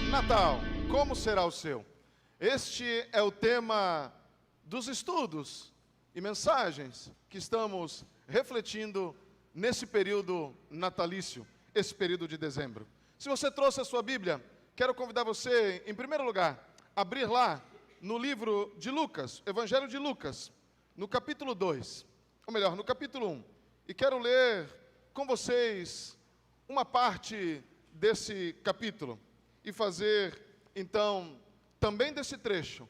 Natal, como será o seu? Este é o tema dos estudos e mensagens que estamos refletindo nesse período natalício, esse período de dezembro. Se você trouxe a sua Bíblia, quero convidar você, em primeiro lugar, a abrir lá no livro de Lucas, Evangelho de Lucas, no capítulo 2, ou melhor, no capítulo 1. E quero ler com vocês uma parte desse capítulo e fazer, então, também desse trecho,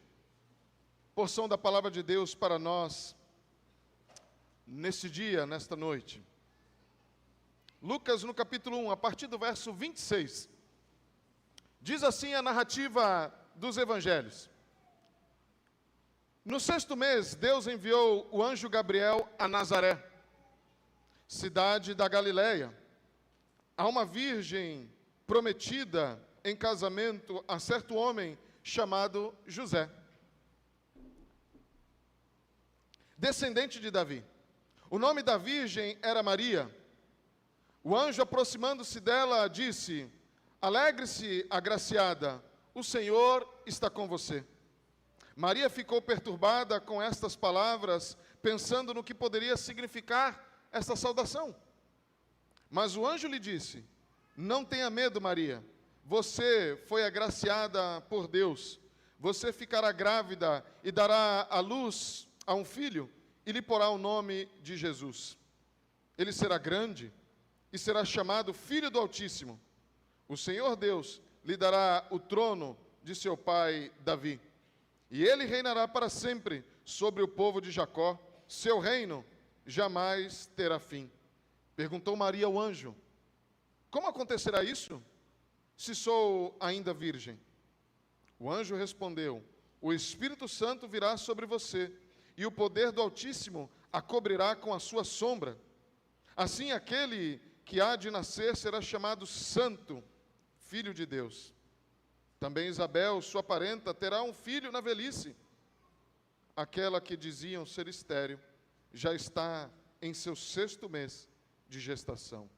porção da palavra de Deus para nós, nesse dia, nesta noite. Lucas, no capítulo 1, a partir do verso 26, diz assim a narrativa dos evangelhos. No 6º mês, Deus enviou o anjo Gabriel a Nazaré, cidade da Galileia, a uma virgem prometida em casamento a certo homem chamado José, descendente de Davi. O nome da virgem era Maria. O anjo, aproximando-se dela, disse: Alegre-se, agraciada, o Senhor está com você. Maria ficou perturbada com estas palavras, pensando no que poderia significar esta saudação. Mas o anjo lhe disse: Não tenha medo, Maria. Você foi agraciada por Deus. Você ficará grávida e dará à luz a um filho, e lhe porá o nome de Jesus. Ele será grande e será chamado Filho do Altíssimo. O Senhor Deus lhe dará o trono de seu pai Davi. E ele reinará para sempre sobre o povo de Jacó. Seu reino jamais terá fim. Perguntou Maria ao anjo: Como acontecerá isso, se sou ainda virgem? O anjo respondeu: O Espírito Santo virá sobre você, e o poder do Altíssimo a cobrirá com a sua sombra. Assim, aquele que há de nascer será chamado Santo, Filho de Deus. Também Isabel, sua parenta, terá um filho na velhice. Aquela que diziam ser estéril já está em seu 6º mês de gestação,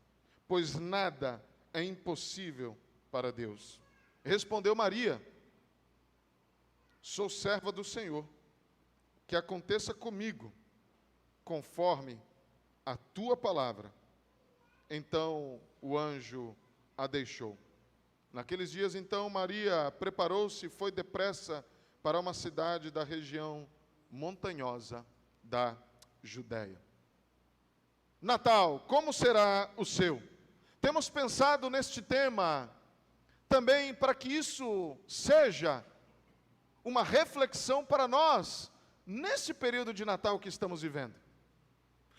pois nada é impossível para Deus. Respondeu Maria: Sou serva do Senhor, que aconteça comigo conforme a tua palavra. Então o anjo a deixou. Naqueles dias, então, Maria preparou-se e foi depressa para uma cidade da região montanhosa da Judéia. Natal, como será o seu? Temos pensado neste tema também para que isso seja uma reflexão para nós, nesse período de Natal que estamos vivendo.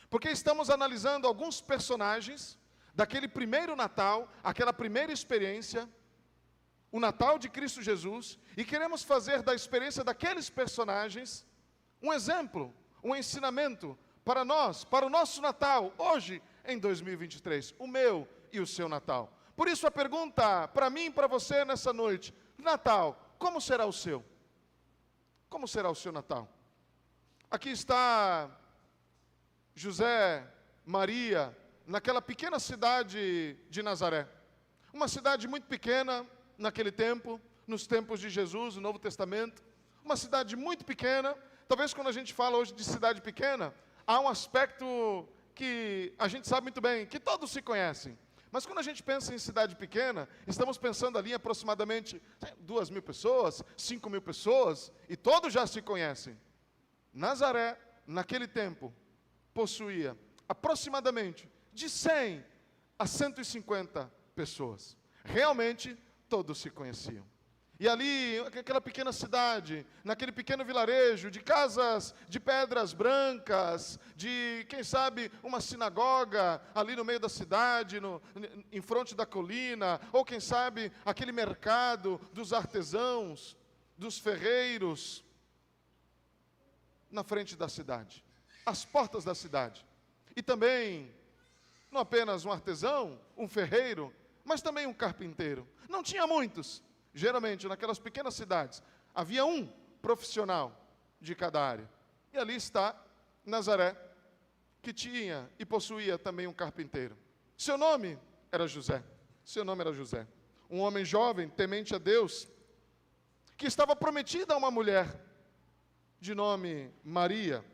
Porque estamos analisando alguns personagens daquele primeiro Natal, aquela primeira experiência, o Natal de Cristo Jesus, e queremos fazer da experiência daqueles personagens um exemplo, um ensinamento para nós, para o nosso Natal, hoje em 2023, o meu e o seu Natal. Por isso a pergunta para mim e para você nessa noite: Natal, como será o seu? Como será o seu Natal? Aqui está José, Maria, naquela pequena cidade de Nazaré. Uma cidade muito pequena naquele tempo, nos tempos de Jesus, no Novo Testamento. Uma cidade muito pequena. Talvez quando a gente fala hoje de cidade pequena, há um aspecto que a gente sabe muito bem, que todos se conhecem. Mas quando a gente pensa em cidade pequena, estamos pensando ali em aproximadamente 2.000 pessoas, 5.000 pessoas, e todos já se conhecem. Nazaré, naquele tempo, possuía aproximadamente de 100 a 150 pessoas. Realmente, todos se conheciam. E ali, aquela pequena cidade, naquele pequeno vilarejo, de casas de pedras brancas, de, quem sabe, uma sinagoga ali no meio da cidade, em frente da colina, ou quem sabe, aquele mercado dos artesãos, dos ferreiros, na frente da cidade, às portas da cidade. E também, não apenas um artesão, um ferreiro, mas também um carpinteiro. Não tinha muitos. Geralmente, naquelas pequenas cidades, Havia um profissional de cada área. E ali está Nazaré, que tinha e possuía também um carpinteiro. Seu nome era José. Seu nome era José. Um homem jovem, temente a Deus, que estava prometido a uma mulher de nome Maria,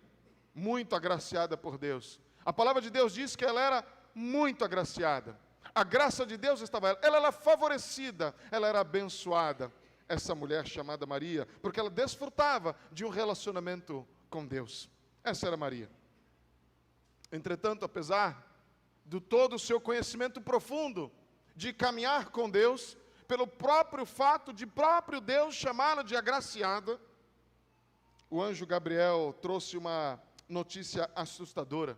muito agraciada por Deus. A palavra de Deus diz que ela era muito agraciada. A graça de Deus estava ela era favorecida, ela era abençoada, essa mulher chamada Maria, porque ela desfrutava de um relacionamento com Deus. Essa era Maria. Entretanto, apesar de todo o seu conhecimento profundo de caminhar com Deus, pelo próprio fato de próprio Deus chamá-la de agraciada, o anjo Gabriel trouxe uma notícia assustadora.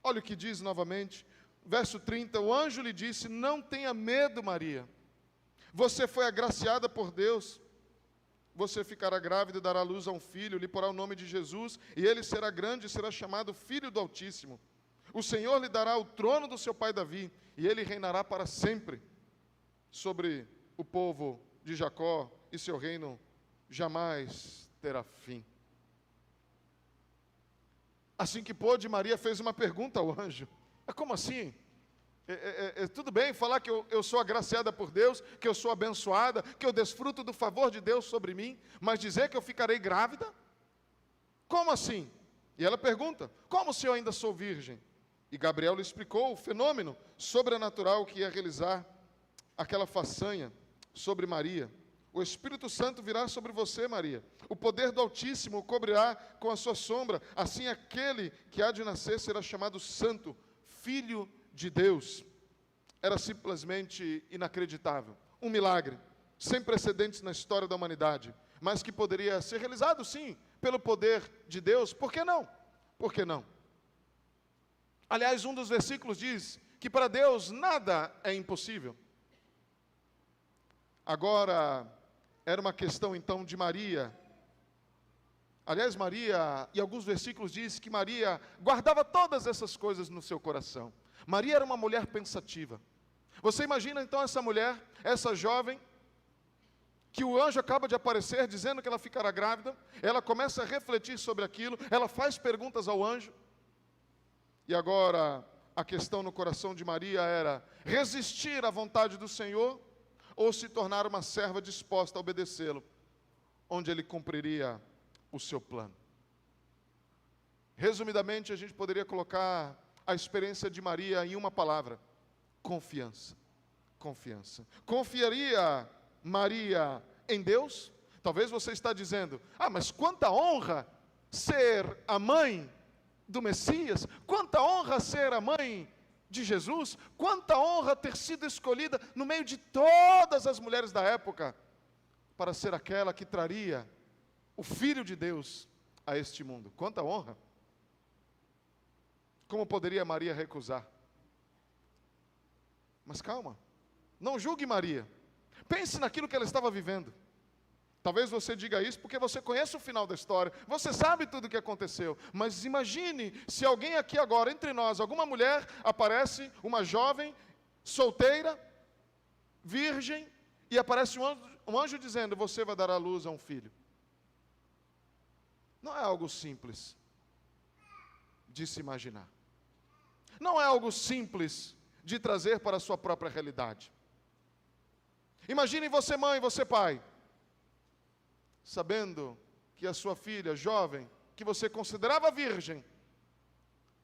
Olha o que diz novamente, verso 30, o anjo lhe disse: não tenha medo, Maria, você foi agraciada por Deus, você ficará grávida e dará luz a um filho, lhe porá o nome de Jesus, e ele será grande e será chamado Filho do Altíssimo. O Senhor lhe dará o trono do seu pai Davi, e ele reinará para sempre sobre o povo de Jacó, e seu reino jamais terá fim. Assim que pôde, Maria fez uma pergunta ao anjo: como assim? Tudo bem falar que eu sou agraciada por Deus, que eu sou abençoada, que eu desfruto do favor de Deus sobre mim, mas dizer que eu ficarei grávida? Como assim? E ela pergunta: como se eu ainda sou virgem? E Gabriel lhe explicou o fenômeno sobrenatural que ia realizar aquela façanha sobre Maria. O Espírito Santo virá sobre você, Maria. O poder do Altíssimo o cobrirá com a sua sombra. Assim aquele que há de nascer será chamado Santo, Filho de Deus. Era simplesmente inacreditável. Um milagre, sem precedentes na história da humanidade, mas que poderia ser realizado, sim, pelo poder de Deus. Por que não? Por que não? Aliás, um dos versículos diz que para Deus nada é impossível. Agora, era uma questão então de Maria. Aliás, Maria, e alguns versículos diz que Maria guardava todas essas coisas no seu coração. Maria era uma mulher pensativa. Você imagina então essa mulher, essa jovem, que o anjo acaba de aparecer dizendo que ela ficará grávida, ela começa a refletir sobre aquilo, ela faz perguntas ao anjo, e agora a questão no coração de Maria era resistir à vontade do Senhor, ou se tornar uma serva disposta a obedecê-lo, onde ele cumpriria o seu plano. Resumidamente, a gente poderia colocar a experiência de Maria em uma palavra: confiança. Confiança. Confiaria Maria em Deus? Talvez você está dizendo: mas quanta honra ser a mãe do Messias, quanta honra ser a mãe de Jesus, quanta honra ter sido escolhida no meio de todas as mulheres da época, para ser aquela que traria o Filho de Deus a este mundo. Quanta honra! Como poderia Maria recusar? Mas calma, não julgue Maria, pense naquilo que ela estava vivendo. Talvez você diga isso porque você conhece o final da história, você sabe tudo o que aconteceu, mas imagine se alguém aqui agora, entre nós, alguma mulher aparece, uma jovem, solteira, virgem, e aparece um anjo dizendo: você vai dar à luz a um filho. Não é algo simples de se imaginar. Não é algo simples de trazer para a sua própria realidade. Imagine você mãe, você pai, sabendo que a sua filha jovem, que você considerava virgem,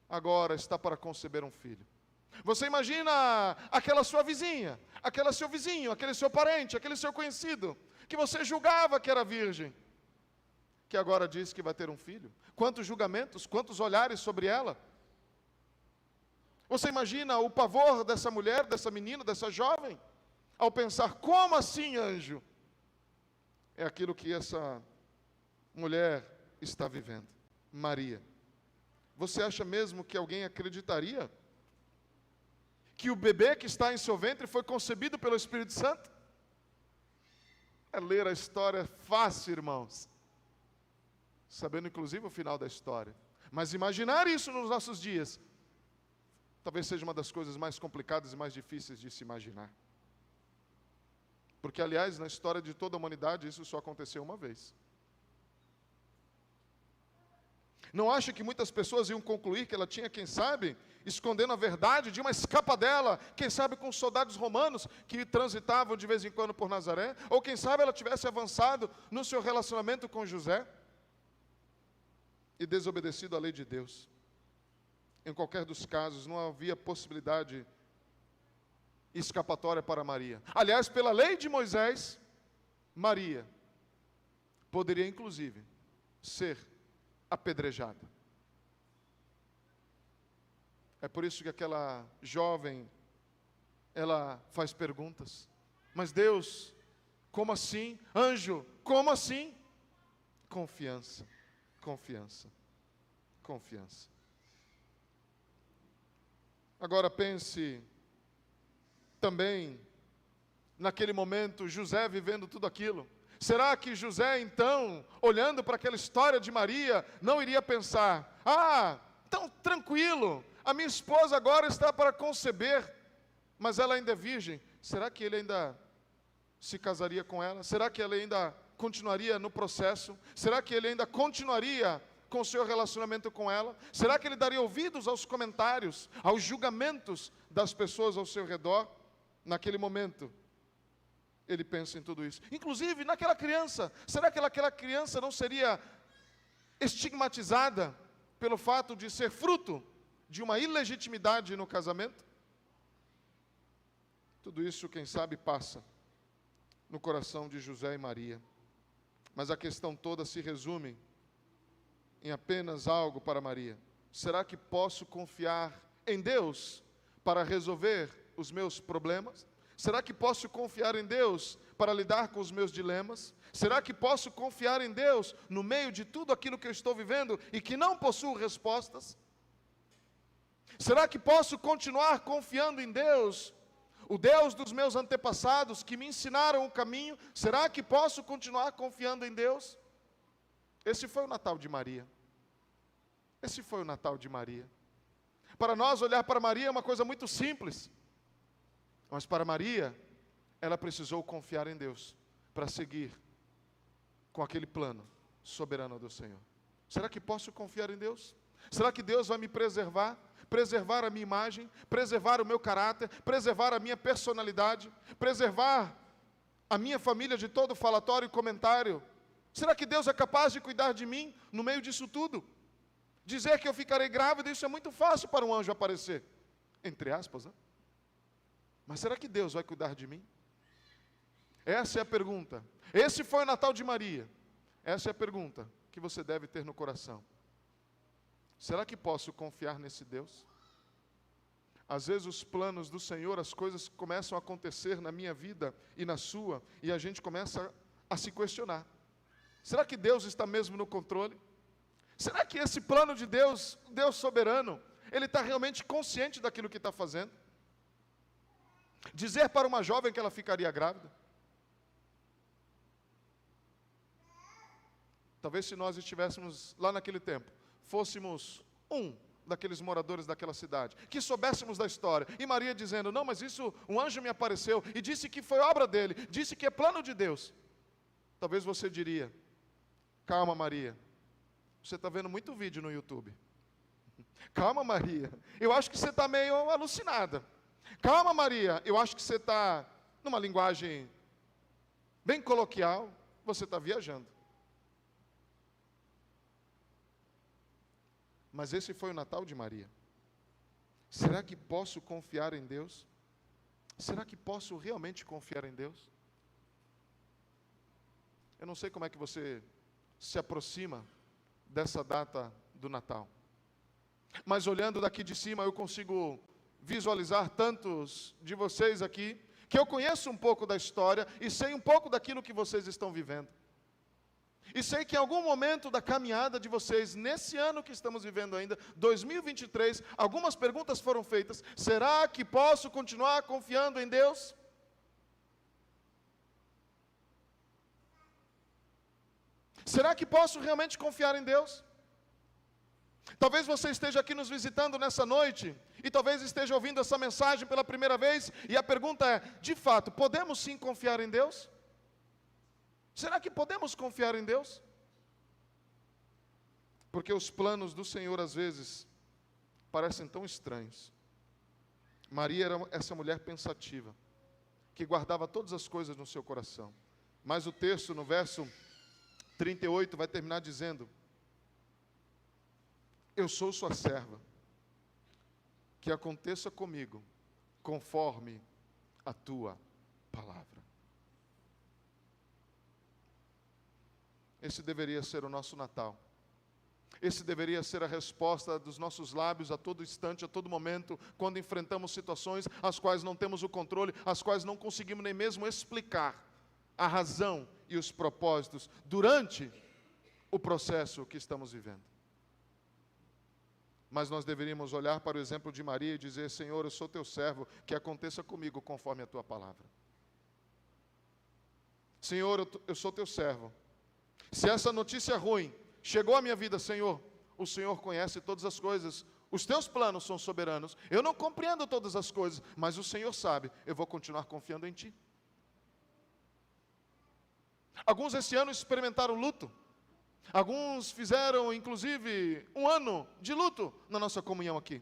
agora está para conceber um filho. Você imagina aquela sua vizinha, aquele seu vizinho, aquele seu parente, aquele seu conhecido, que você julgava que era virgem, que agora diz que vai ter um filho. Quantos julgamentos, quantos olhares sobre ela. Você imagina o pavor dessa mulher, dessa menina, dessa jovem, ao pensar: como assim, anjo? É aquilo que essa mulher está vivendo. Maria, você acha mesmo que alguém acreditaria que o bebê que está em seu ventre foi concebido pelo Espírito Santo? É ler a história fácil, irmãos, sabendo inclusive o final da história. Mas imaginar isso nos nossos dias, talvez seja uma das coisas mais complicadas e mais difíceis de se imaginar. Porque, aliás, na história de toda a humanidade, isso só aconteceu uma vez. Não acha que muitas pessoas iam concluir que ela tinha, quem sabe, escondendo a verdade de uma escapadela, quem sabe com soldados romanos que transitavam de vez em quando por Nazaré? Ou quem sabe ela tivesse avançado no seu relacionamento com José e desobedecido à lei de Deus. Em qualquer dos casos, não havia possibilidade escapatória para Maria. Aliás, pela lei de Moisés, Maria poderia, inclusive, ser apedrejada. É por isso que aquela jovem, ela faz perguntas. Mas Deus, como assim? Anjo, como assim? Confiança, confiança, confiança. Agora pense também, naquele momento, José vivendo tudo aquilo. Será que José, então, olhando para aquela história de Maria, não iria pensar: então tranquilo, a minha esposa agora está para conceber, mas ela ainda é virgem. Será que ele ainda se casaria com ela? Será que ele ainda continuaria no processo? Será que ele ainda continuaria com o seu relacionamento com ela? Será que ele daria ouvidos aos comentários, aos julgamentos das pessoas ao seu redor? Naquele momento, ele pensa em tudo isso. Inclusive, naquela criança, será que aquela criança não seria estigmatizada pelo fato de ser fruto de uma ilegitimidade no casamento? Tudo isso, quem sabe, passa no coração de José e Maria. Mas a questão toda se resume em apenas algo para Maria. Será que posso confiar em Deus para resolver os meus problemas? Será que posso confiar em Deus para lidar com os meus dilemas? Será que posso confiar em Deus no meio de tudo aquilo que eu estou vivendo e que não possuo respostas? Será que posso continuar confiando em Deus, o Deus dos meus antepassados que me ensinaram o caminho? Será que posso continuar confiando em Deus? Esse foi o Natal de Maria. Esse foi o Natal de Maria. Para nós, olhar para Maria é uma coisa muito simples. Mas para Maria, ela precisou confiar em Deus para seguir com aquele plano soberano do Senhor. Será que posso confiar em Deus? Será que Deus vai me preservar? Preservar a minha imagem, preservar o meu caráter, preservar a minha personalidade, preservar a minha família de todo falatório e comentário? Será que Deus é capaz de cuidar de mim no meio disso tudo? Dizer que eu ficarei grávida, isso é muito fácil para um anjo aparecer, entre aspas, né? Mas será que Deus vai cuidar de mim? Essa é a pergunta. Esse foi o Natal de Maria. Essa é a pergunta que você deve ter no coração. Será que posso confiar nesse Deus? Às vezes os planos do Senhor, as coisas começam a acontecer na minha vida e na sua, e a gente começa a se questionar. Será que Deus está mesmo no controle? Será que esse plano de Deus, Deus soberano, Ele está realmente consciente daquilo que está fazendo? Dizer para uma jovem que ela ficaria grávida? Talvez se nós estivéssemos lá naquele tempo, fôssemos um daqueles moradores daquela cidade, que soubéssemos da história, e Maria dizendo: não, mas isso, um anjo me apareceu e disse que foi obra dele, disse que é plano de Deus. Talvez você diria: calma, Maria, você está vendo muito vídeo no YouTube. Calma, Maria, eu acho que você está meio alucinada. Calma, Maria, eu acho que você está, numa linguagem bem coloquial, você está viajando. Mas esse foi o Natal de Maria. Será que posso confiar em Deus? Será que posso realmente confiar em Deus? Eu não sei como é que você se aproxima dessa data do Natal. Mas olhando daqui de cima, eu consigo visualizar tantos de vocês aqui, que eu conheço um pouco da história e sei um pouco daquilo que vocês estão vivendo. E sei que em algum momento da caminhada de vocês, nesse ano que estamos vivendo ainda, 2023, algumas perguntas foram feitas. Será que posso continuar confiando em Deus? Será que posso realmente confiar em Deus? Talvez você esteja aqui nos visitando nessa noite, e talvez esteja ouvindo essa mensagem pela primeira vez, e a pergunta é, de fato, podemos sim confiar em Deus? Será que podemos confiar em Deus? Porque os planos do Senhor, às vezes, parecem tão estranhos. Maria era essa mulher pensativa, que guardava todas as coisas no seu coração. Mas o texto, no verso 38, vai terminar dizendo: eu sou sua serva, que aconteça comigo, conforme a tua palavra. Esse deveria ser o nosso Natal. Esse deveria ser a resposta dos nossos lábios a todo instante, a todo momento, quando enfrentamos situações as quais não temos o controle, as quais não conseguimos nem mesmo explicar a razão e os propósitos durante o processo que estamos vivendo. Mas nós deveríamos olhar para o exemplo de Maria e dizer: Senhor, eu sou teu servo, que aconteça comigo conforme a tua palavra. Senhor, eu sou teu servo. Se essa notícia ruim chegou à minha vida, Senhor, o Senhor conhece todas as coisas, os teus planos são soberanos, eu não compreendo todas as coisas, mas o Senhor sabe, eu vou continuar confiando em Ti. Alguns esse ano experimentaram luto, alguns fizeram inclusive 1 ano de luto na nossa comunhão aqui.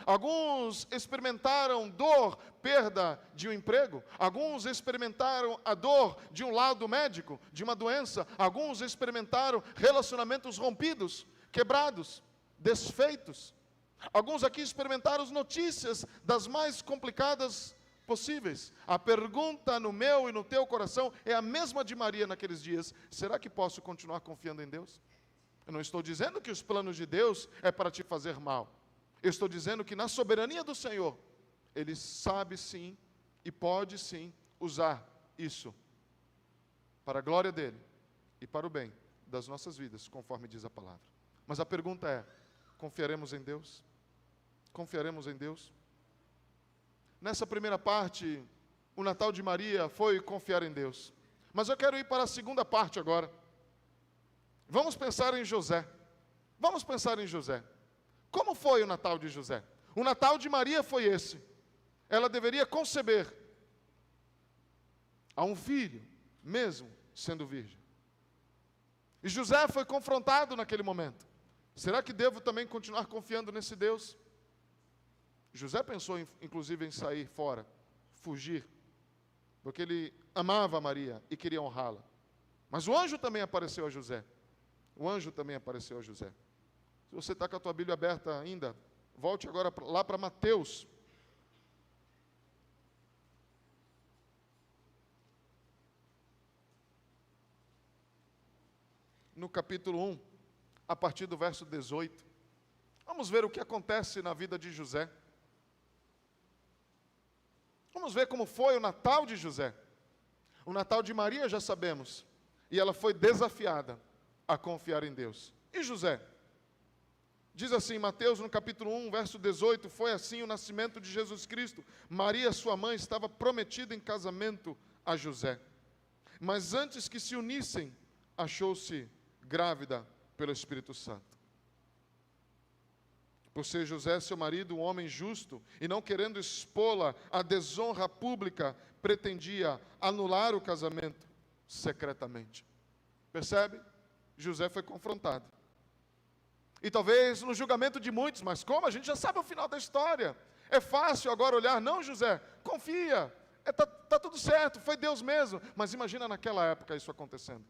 Alguns experimentaram dor, perda de um emprego. Alguns experimentaram a dor de um laudo médico, de uma doença. Alguns experimentaram relacionamentos rompidos, quebrados, desfeitos. Alguns aqui experimentaram as notícias das mais complicadas possíveis. A pergunta no meu e no teu coração é a mesma de Maria naqueles dias: será que posso continuar confiando em Deus? Eu não estou dizendo que os planos de Deus é para te fazer mal. Eu estou dizendo que na soberania do Senhor, Ele sabe sim e pode sim usar isso para a glória dEle e para o bem das nossas vidas, conforme diz a palavra. Mas a pergunta é: confiaremos em Deus? Confiaremos em Deus? Nessa primeira parte, o Natal de Maria foi confiar em Deus. Mas eu quero ir para a segunda parte agora. Vamos pensar em José. Vamos pensar em José. Como foi o Natal de José? O Natal de Maria foi esse. Ela deveria conceber a um filho, mesmo sendo virgem. E José foi confrontado naquele momento. Será que devo também continuar confiando nesse Deus? José pensou, inclusive, em sair fora, fugir, porque ele amava Maria e queria honrá-la. Mas o anjo também apareceu a José. O anjo também apareceu a José. Se você está com a tua Bíblia aberta ainda, volte agora lá para Mateus. No capítulo 1, a partir do verso 18. Vamos ver o que acontece na vida de José. Vamos ver como foi o Natal de José. O Natal de Maria já sabemos. E ela foi desafiada a confiar em Deus. E José? Diz assim, Mateus no capítulo 1, verso 18, foi assim o nascimento de Jesus Cristo. Maria, sua mãe, estava prometida em casamento a José. Mas antes que se unissem, achou-se grávida pelo Espírito Santo. Por ser José, seu marido, um homem justo, e não querendo expô-la à desonra pública, pretendia anular o casamento secretamente. Percebe? José foi confrontado. E talvez no julgamento de muitos, mas como? A gente já sabe o final da história. É fácil agora olhar: não, José, confia, tá tudo certo, foi Deus mesmo. Mas imagina naquela época isso acontecendo.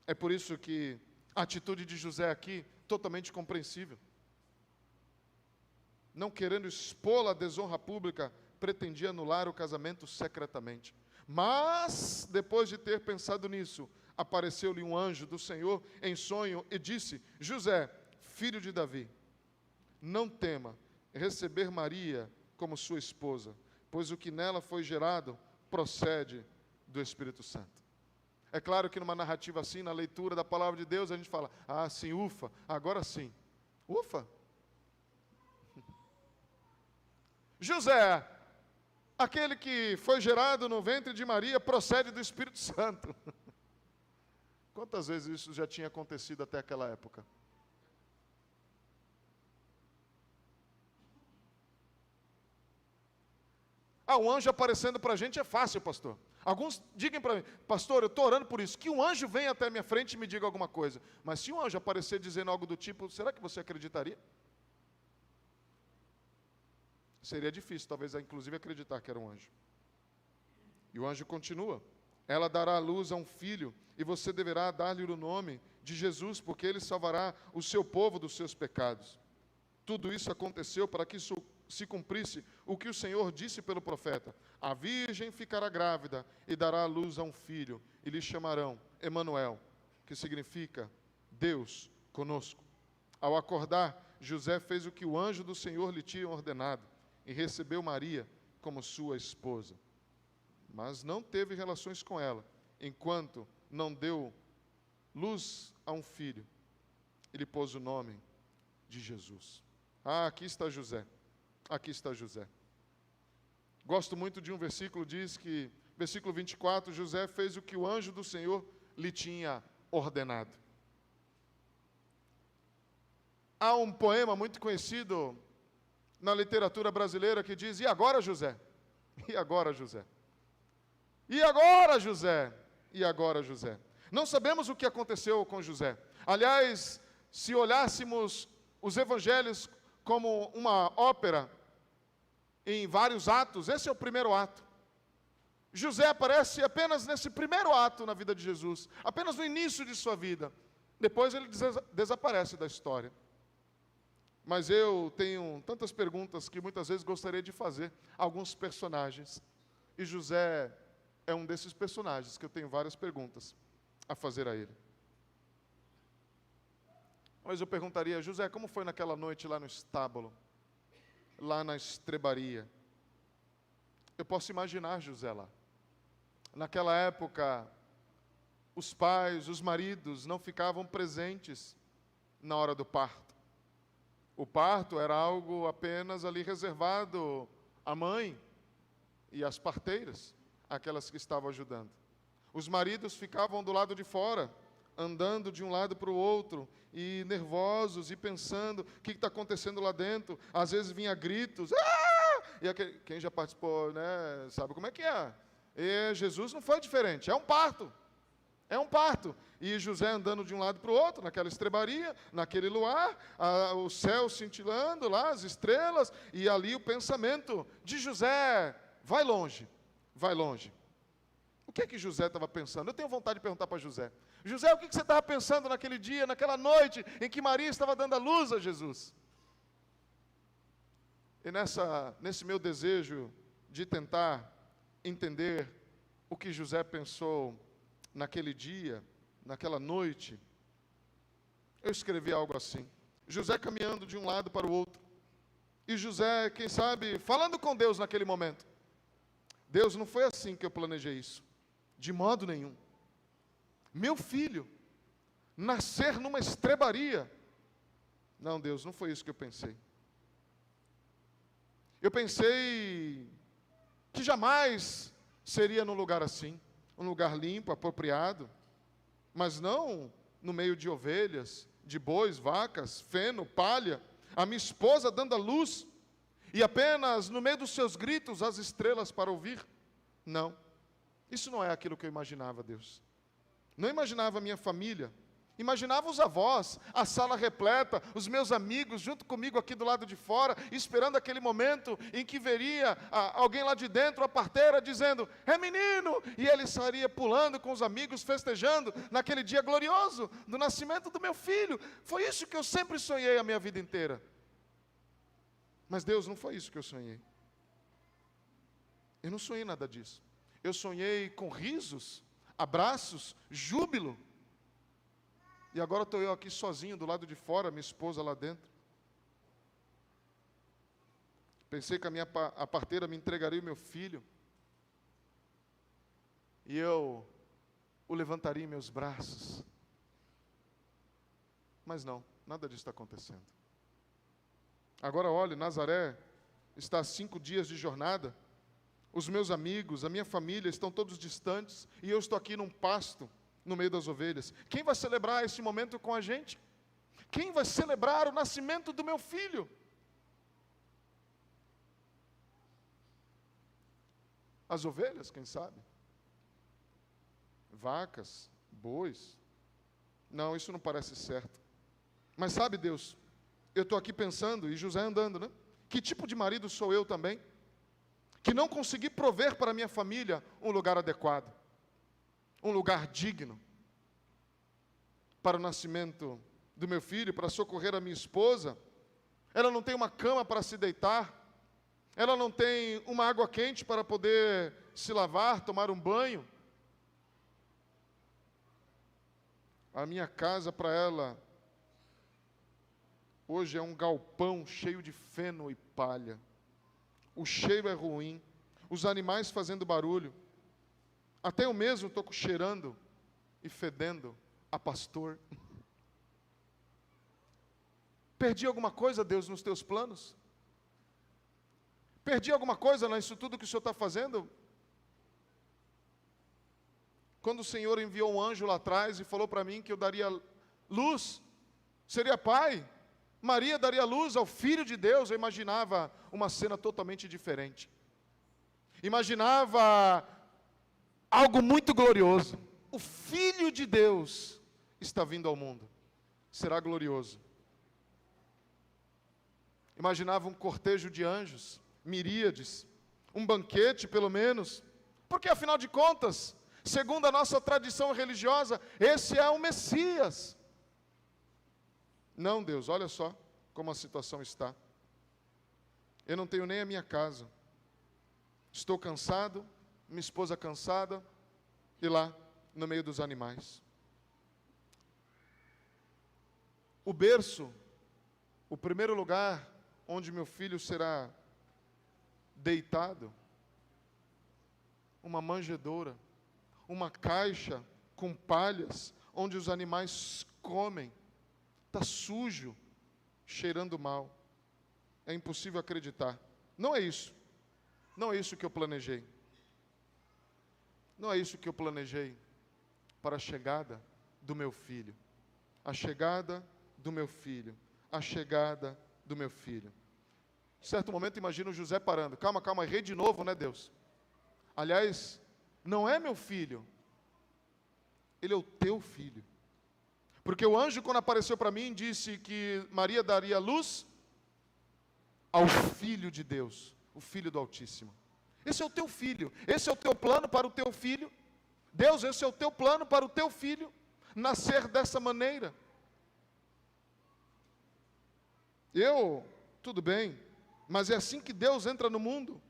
É por isso que a atitude de José aqui, totalmente compreensível. Não querendo expô-la à desonra pública, pretendia anular o casamento secretamente. Mas, depois de ter pensado nisso, apareceu-lhe um anjo do Senhor em sonho e disse: José, filho de Davi, não tema receber Maria como sua esposa, pois o que nela foi gerado procede do Espírito Santo. É claro que numa narrativa assim, na leitura da palavra de Deus, a gente fala: ah, sim, ufa, agora sim. Ufa! José, aquele que foi gerado no ventre de Maria, procede do Espírito Santo. Quantas vezes isso já tinha acontecido até aquela época? O anjo aparecendo para a gente é fácil, pastor. Alguns digam para mim, pastor, eu estou orando por isso, que um anjo venha até a minha frente e me diga alguma coisa. Mas se um anjo aparecer dizendo algo do tipo, será que você acreditaria? Seria difícil, talvez, inclusive, acreditar que era um anjo. E o anjo continua: ela dará à luz a um filho, e você deverá dar-lhe o nome de Jesus, porque ele salvará o seu povo dos seus pecados. Tudo isso aconteceu para que se cumprisse o que o Senhor disse pelo profeta: a virgem ficará grávida e dará à luz a um filho, e lhe chamarão Emanuel, que significa Deus conosco. Ao acordar, José fez o que o anjo do Senhor lhe tinha ordenado, e recebeu Maria como sua esposa. Mas não teve relações com ela, enquanto não deu luz a um filho. Ele pôs o nome de Jesus. Aqui está José. Aqui está José. Gosto muito de um versículo, diz que, versículo 24, José fez o que o anjo do Senhor lhe tinha ordenado. Há um poema muito conhecido na literatura brasileira que diz: e agora, José? E agora, José? E agora, José? E agora, José? Não sabemos o que aconteceu com José. Aliás, se olhássemos os evangelhos como uma ópera em vários atos, esse é o primeiro ato. José aparece apenas nesse primeiro ato na vida de Jesus, apenas no início de sua vida. Depois ele desaparece da história. Mas eu tenho tantas perguntas que muitas vezes gostaria de fazer a alguns personagens. E José é um desses personagens que eu tenho várias perguntas a fazer a ele. Mas eu perguntaria: José, como foi naquela noite lá no estábulo, lá na estrebaria? Eu posso imaginar José lá. Naquela época, os pais, os maridos não ficavam presentes na hora do parto. O parto era algo apenas ali reservado à mãe e às parteiras, aquelas que estavam ajudando. Os maridos ficavam do lado de fora, andando de um lado para o outro, e nervosos, e pensando, o que está acontecendo lá dentro? Às vezes vinha gritos, ah! E quem já participou, né, sabe como é que é. E Jesus não foi diferente, é um parto. É um parto. E José andando de um lado para o outro, naquela estrebaria, naquele luar, o céu cintilando lá, as estrelas, e ali o pensamento de José: vai longe, vai longe. O que é que José estava pensando? Eu tenho vontade de perguntar para José: José, o que você estava pensando naquele dia, naquela noite, em que Maria estava dando a luz a Jesus? E nesse meu desejo de tentar entender o que José pensou naquele dia, naquela noite, eu escrevi algo assim: José caminhando de um lado para o outro, e José, quem sabe, falando com Deus naquele momento. Deus, não foi assim que eu planejei isso, de modo nenhum. Meu filho nascer numa estrebaria. Não, Deus, não foi isso que eu pensei. Eu pensei que jamais seria num lugar assim, um lugar limpo, apropriado, mas não no meio de ovelhas, de bois, vacas, feno, palha, a minha esposa dando a luz, e apenas no meio dos seus gritos as estrelas para ouvir. Não, isso não é aquilo que eu imaginava, Deus. Não imaginava a minha família, imaginava os avós, a sala repleta, os meus amigos junto comigo aqui do lado de fora, esperando aquele momento em que veria alguém lá de dentro, a parteira, dizendo: é menino, e ele estaria pulando com os amigos, festejando naquele dia glorioso do nascimento do meu filho. Foi isso que eu sempre sonhei a minha vida inteira. Mas Deus, não foi isso que eu sonhei. Eu não sonhei nada disso. Eu sonhei com risos, abraços, júbilo. E agora estou eu aqui sozinho do lado de fora, minha esposa lá dentro. Pensei que a parteira me entregaria o meu filho, e eu o levantaria em meus braços. Mas não, nada disso está acontecendo. Agora olhe, Nazaré está a 5 dias de jornada. Os meus amigos, a minha família estão todos distantes, e eu estou aqui num pasto, no meio das ovelhas. Quem vai celebrar esse momento com a gente? Quem vai celebrar o nascimento do meu filho? As ovelhas, quem sabe? Vacas, bois. Não, isso não parece certo. Mas sabe, Deus, eu estou aqui pensando, e José andando, né? Que tipo de marido sou eu também? Que não consegui prover para minha família um lugar adequado, um lugar digno, para o nascimento do meu filho, para socorrer a minha esposa. Ela não tem uma cama para se deitar, ela não tem uma água quente para poder se lavar, tomar um banho. A minha casa para ela hoje é um galpão cheio de feno e palha. O cheiro é ruim, os animais fazendo barulho. Até eu mesmo estou cheirando e fedendo a pastor. Perdi alguma coisa, Deus, nos teus planos? Perdi alguma coisa nisso tudo que o Senhor está fazendo? Quando o Senhor enviou um anjo lá atrás e falou para mim que eu daria luz, seria pai, Maria daria luz ao Filho de Deus, eu imaginava uma cena totalmente diferente. Imaginava algo muito glorioso. O Filho de Deus está vindo ao mundo. Será glorioso. Imaginava um cortejo de anjos, miríades, um banquete pelo menos, porque afinal de contas, segundo a nossa tradição religiosa, esse é o Messias. Não, Deus, olha só como a situação está. Eu não tenho nem a minha casa. Estou cansado, minha esposa cansada, e lá, no meio dos animais. O berço, o primeiro lugar onde meu filho será deitado, uma manjedoura, uma caixa com palhas, onde os animais comem, está sujo, cheirando mal. É impossível acreditar. Não é isso. Não é isso que eu planejei. Não é isso que eu planejei para a chegada do meu filho. A chegada do meu filho. A chegada do meu filho. Em certo momento, imagino José parando. Calma, calma, errei de novo, né, Deus? Aliás, não é meu filho. Ele é o teu filho. Porque o anjo, quando apareceu para mim, disse que Maria daria luz ao Filho de Deus, o Filho do Altíssimo. Esse é o teu filho, esse é o teu plano para o teu filho. Deus, esse é o teu plano para o teu filho, nascer dessa maneira. Tudo bem, mas é assim que Deus entra no mundo.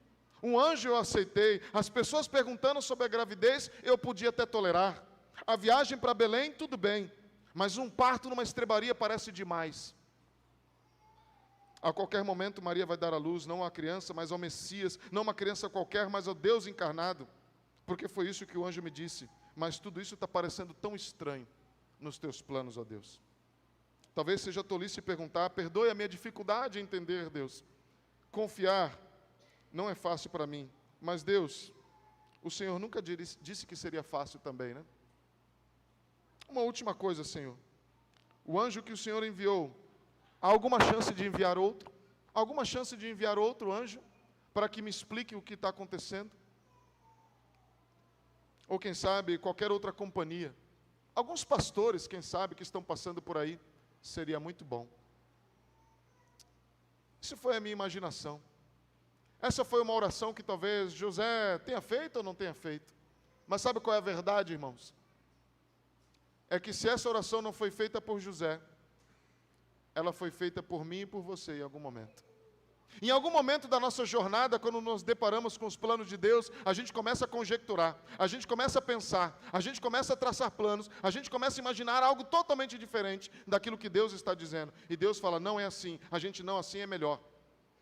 Um anjo eu aceitei, as pessoas perguntando sobre a gravidez, eu podia até tolerar. A viagem para Belém, tudo bem, mas um parto numa estrebaria parece demais. A qualquer momento Maria vai dar à luz, não a criança, mas ao Messias, não uma criança qualquer, mas ao Deus encarnado, porque foi isso que o anjo me disse. Mas tudo isso está parecendo tão estranho nos teus planos, ó Deus. Talvez seja tolice perguntar, perdoe a minha dificuldade em entender, Deus. Confiar não é fácil para mim, mas Deus, o Senhor nunca disse que seria fácil também, né? Uma última coisa, Senhor. O anjo que o Senhor enviou, há alguma chance de enviar outro? Alguma chance de enviar outro anjo para que me explique o que está acontecendo? Ou quem sabe, qualquer outra companhia. Alguns pastores, quem sabe, que estão passando por aí, seria muito bom. Isso foi a minha imaginação. Essa foi uma oração que talvez José tenha feito ou não tenha feito. Mas sabe qual é a verdade, irmãos? É que se essa oração não foi feita por José, ela foi feita por mim e por você em algum momento. Em algum momento da nossa jornada, quando nos deparamos com os planos de Deus, a gente começa a conjecturar, a gente começa a pensar, a gente começa a traçar planos, a gente começa a imaginar algo totalmente diferente daquilo que Deus está dizendo. E Deus fala, não é assim, a gente não, assim é melhor.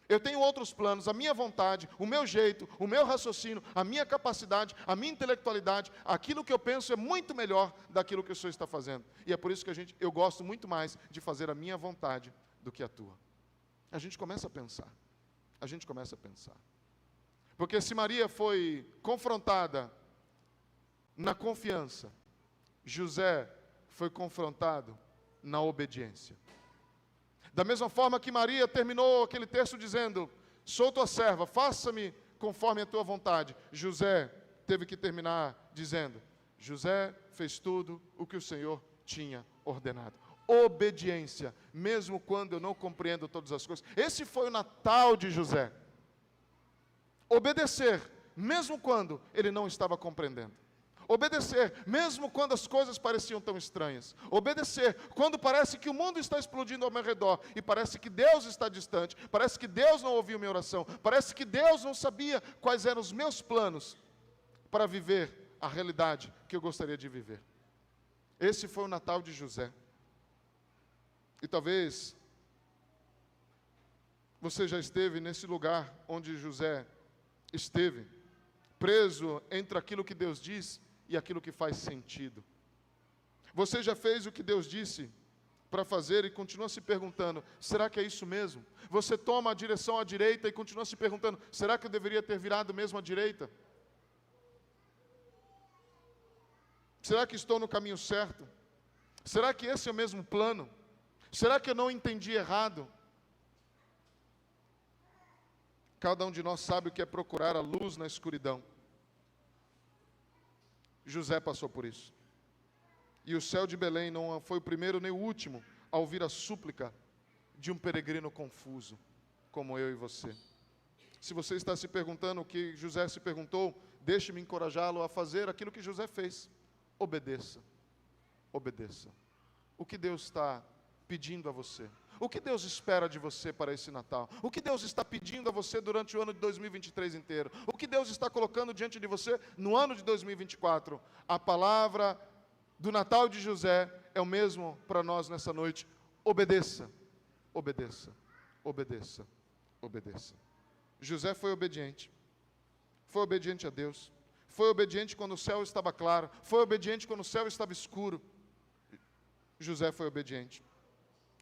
Eu tenho outros planos, a minha vontade, o meu jeito, o meu raciocínio, a minha capacidade, a minha intelectualidade, aquilo que eu penso é muito melhor daquilo que o Senhor está fazendo. E é por isso que eu gosto muito mais de fazer a minha vontade do que a tua. A gente começa a pensar. A gente começa a pensar. Porque se Maria foi confrontada na confiança, José foi confrontado na obediência. Da mesma forma que Maria terminou aquele texto dizendo, sou tua serva, faça-me conforme a tua vontade. José teve que terminar dizendo: José fez tudo o que o Senhor tinha ordenado. Obediência, mesmo quando eu não compreendo todas as coisas. Esse foi o Natal de José. Obedecer, mesmo quando ele não estava compreendendo. Obedecer, mesmo quando as coisas pareciam tão estranhas. Obedecer, quando parece que o mundo está explodindo ao meu redor, e parece que Deus está distante, parece que Deus não ouviu minha oração, parece que Deus não sabia quais eram os meus planos para viver a realidade que eu gostaria de viver. Esse foi o Natal de José. E talvez você já esteve nesse lugar onde José esteve, preso entre aquilo que Deus diz e aquilo que faz sentido. Você já fez o que Deus disse para fazer e continua se perguntando: será que é isso mesmo? Você toma a direção à direita e continua se perguntando: será que eu deveria ter virado mesmo à direita? Será que estou no caminho certo? Será que esse é o mesmo plano? Será que eu não entendi errado? Cada um de nós sabe o que é procurar a luz na escuridão. José passou por isso. E o céu de Belém não foi o primeiro nem o último a ouvir a súplica de um peregrino confuso, como eu e você. Se você está se perguntando o que José se perguntou, deixe-me encorajá-lo a fazer aquilo que José fez. Obedeça. Obedeça. O que Deus está pedindo a você? O que Deus espera de você para esse Natal? O que Deus está pedindo a você durante o ano de 2023 inteiro? O que Deus está colocando diante de você no ano de 2024? A palavra do Natal de José é o mesmo para nós nessa noite. Obedeça, obedeça, obedeça, obedeça. José foi obediente a Deus. Foi obediente quando o céu estava claro. Foi obediente quando o céu estava escuro. José foi obediente.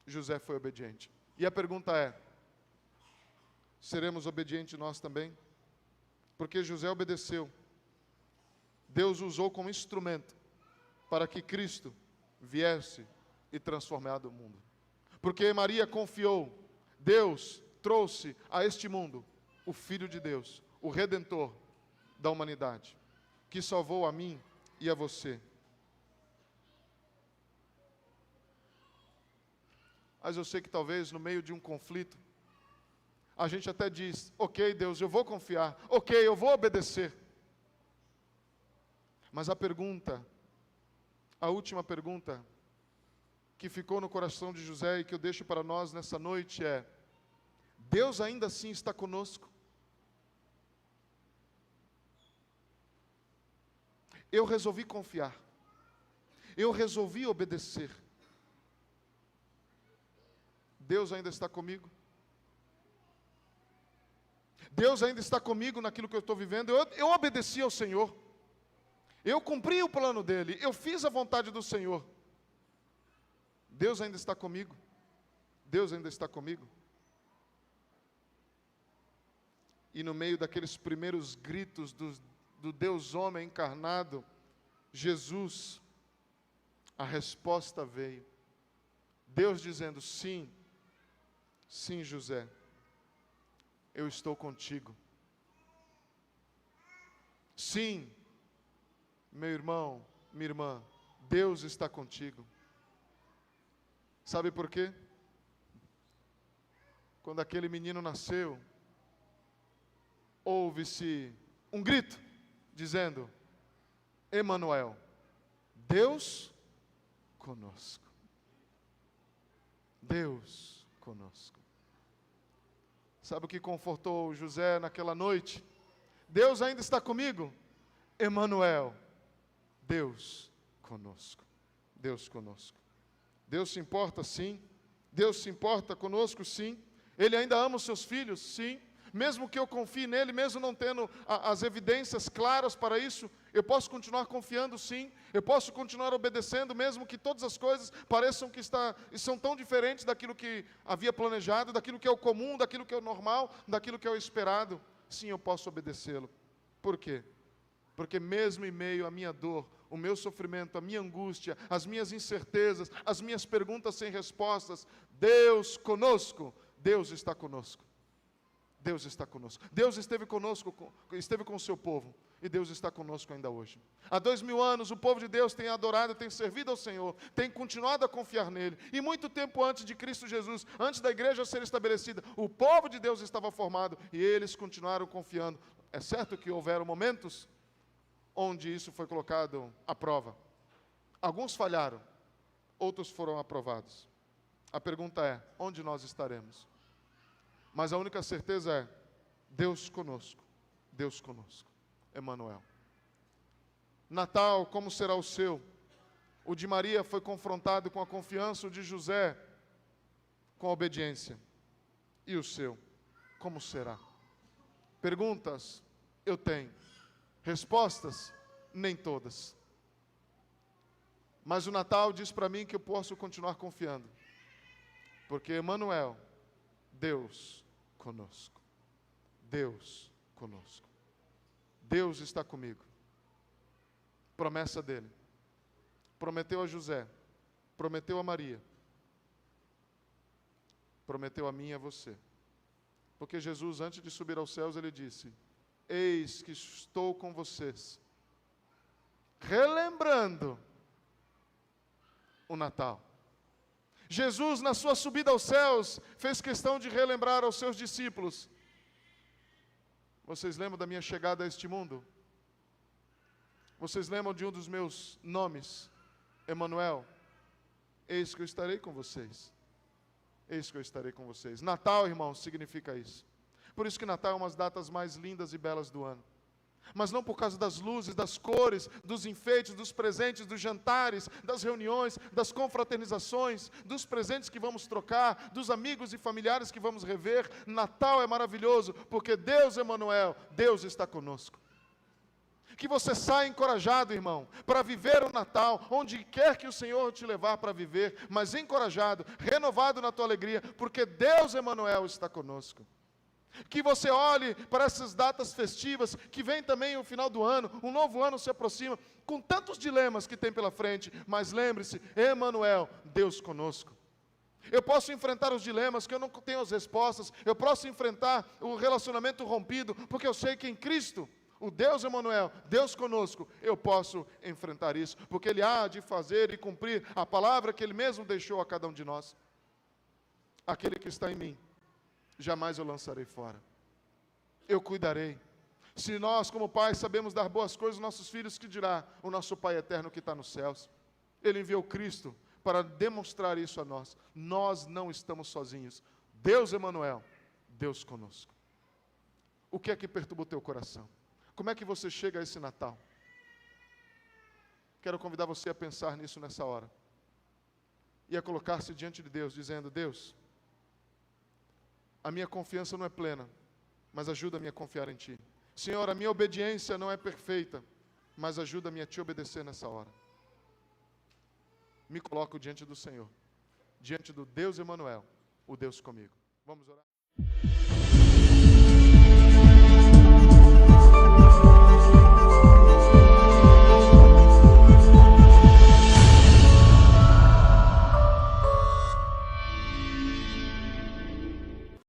José foi obediente. E a pergunta é: seremos obedientes nós também? Porque José obedeceu. Deus usou como instrumento para que Cristo viesse e transformasse o mundo. Porque Maria confiou, Deus trouxe a este mundo o Filho de Deus, o Redentor da humanidade, que salvou a mim e a você. Mas eu sei que talvez no meio de um conflito, a gente até diz: ok, Deus, eu vou confiar, ok, eu vou obedecer. Mas a pergunta, a última pergunta, que ficou no coração de José e que eu deixo para nós nessa noite é: Deus ainda assim está conosco? Eu resolvi confiar, eu resolvi obedecer. Deus ainda está comigo? Deus ainda está comigo naquilo que eu estou vivendo? Eu obedeci ao Senhor. Eu cumpri o plano dEle. Eu fiz a vontade do Senhor. Deus ainda está comigo? Deus ainda está comigo? E no meio daqueles primeiros gritos do Deus homem encarnado, Jesus, a resposta veio. Deus dizendo: sim, sim, José, eu estou contigo. Sim, meu irmão, minha irmã, Deus está contigo. Sabe por quê? Quando aquele menino nasceu, houve-se um grito, dizendo: Emanuel, Deus conosco. Deus conosco. Sabe o que confortou José naquela noite? Deus ainda está comigo? Emanuel, Deus conosco. Deus conosco. Deus se importa, sim. Deus se importa conosco, sim. Ele ainda ama os seus filhos, sim. Mesmo que eu confie nele, mesmo não tendo as evidências claras para isso, eu posso continuar confiando, sim. Eu posso continuar obedecendo, mesmo que todas as coisas pareçam que são tão diferentes daquilo que havia planejado, daquilo que é o comum, daquilo que é o normal, daquilo que é o esperado. Sim, eu posso obedecê-lo. Por quê? Porque mesmo em meio à minha dor, o meu sofrimento, a minha angústia, as minhas incertezas, as minhas perguntas sem respostas, Deus conosco, Deus está conosco. Deus está conosco. Deus esteve conosco, esteve com o seu povo, e Deus está conosco ainda hoje. Há 2000 anos o povo de Deus tem adorado, tem servido ao Senhor, tem continuado a confiar nele. E muito tempo antes de Cristo Jesus, antes da igreja ser estabelecida, o povo de Deus estava formado e eles continuaram confiando. É certo que houveram momentos onde isso foi colocado à prova. Alguns falharam, outros foram aprovados. A pergunta é, onde nós estaremos? Mas a única certeza é, Deus conosco, Deus conosco. Emanuel. Natal, como será o seu? O de Maria foi confrontado com a confiança, o de José com a obediência. E o seu, como será? Perguntas, eu tenho. Respostas, nem todas. Mas o Natal diz para mim que eu posso continuar confiando. Porque Emanuel, Deus conosco. Deus conosco. Deus está comigo. Promessa dele. Prometeu a José. Prometeu a Maria. Prometeu a mim e a você. Porque Jesus, antes de subir aos céus, ele disse: eis que estou com vocês. Relembrando o Natal. Jesus, na sua subida aos céus, fez questão de relembrar aos seus discípulos: vocês lembram da minha chegada a este mundo? Vocês lembram de um dos meus nomes? Emanuel. Eis que eu estarei com vocês. Eis que eu estarei com vocês. Natal, irmãos, significa isso. Por isso que Natal é uma das datas mais lindas e belas do ano. Mas não por causa das luzes, das cores, dos enfeites, dos presentes, dos jantares, das reuniões, das confraternizações, dos presentes que vamos trocar, dos amigos e familiares que vamos rever. Natal é maravilhoso, porque Deus, Emanuel, Deus está conosco. Que você saia encorajado, irmão, para viver o Natal, onde quer que o Senhor te levar para viver, mas encorajado, renovado na tua alegria, porque Deus, Emanuel, está conosco. Que você olhe para essas datas festivas, que vem também o final do ano, um novo ano se aproxima, com tantos dilemas que tem pela frente, mas lembre-se, Emanuel, Deus conosco. Eu posso enfrentar os dilemas, que eu não tenho as respostas, eu posso enfrentar o relacionamento rompido, porque eu sei que em Cristo, o Deus Emanuel, Deus conosco, eu posso enfrentar isso, porque Ele há de fazer e cumprir a palavra que Ele mesmo deixou a cada um de nós. Aquele que está em mim, jamais eu lançarei fora. Eu cuidarei. Se nós, como pais, sabemos dar boas coisas aos nossos filhos, que dirá o nosso Pai eterno que está nos céus? Ele enviou Cristo para demonstrar isso a nós. Nós não estamos sozinhos. Deus Emanuel, Deus conosco. O que é que perturba o teu coração? Como é que você chega a esse Natal? Quero convidar você a pensar nisso nessa hora. E a colocar-se diante de Deus, dizendo: Deus, a minha confiança não é plena, mas ajuda-me a confiar em Ti. Senhor, a minha obediência não é perfeita, mas ajuda-me a Te obedecer nessa hora. Me coloco diante do Senhor, diante do Deus Emanuel, o Deus comigo. Vamos orar?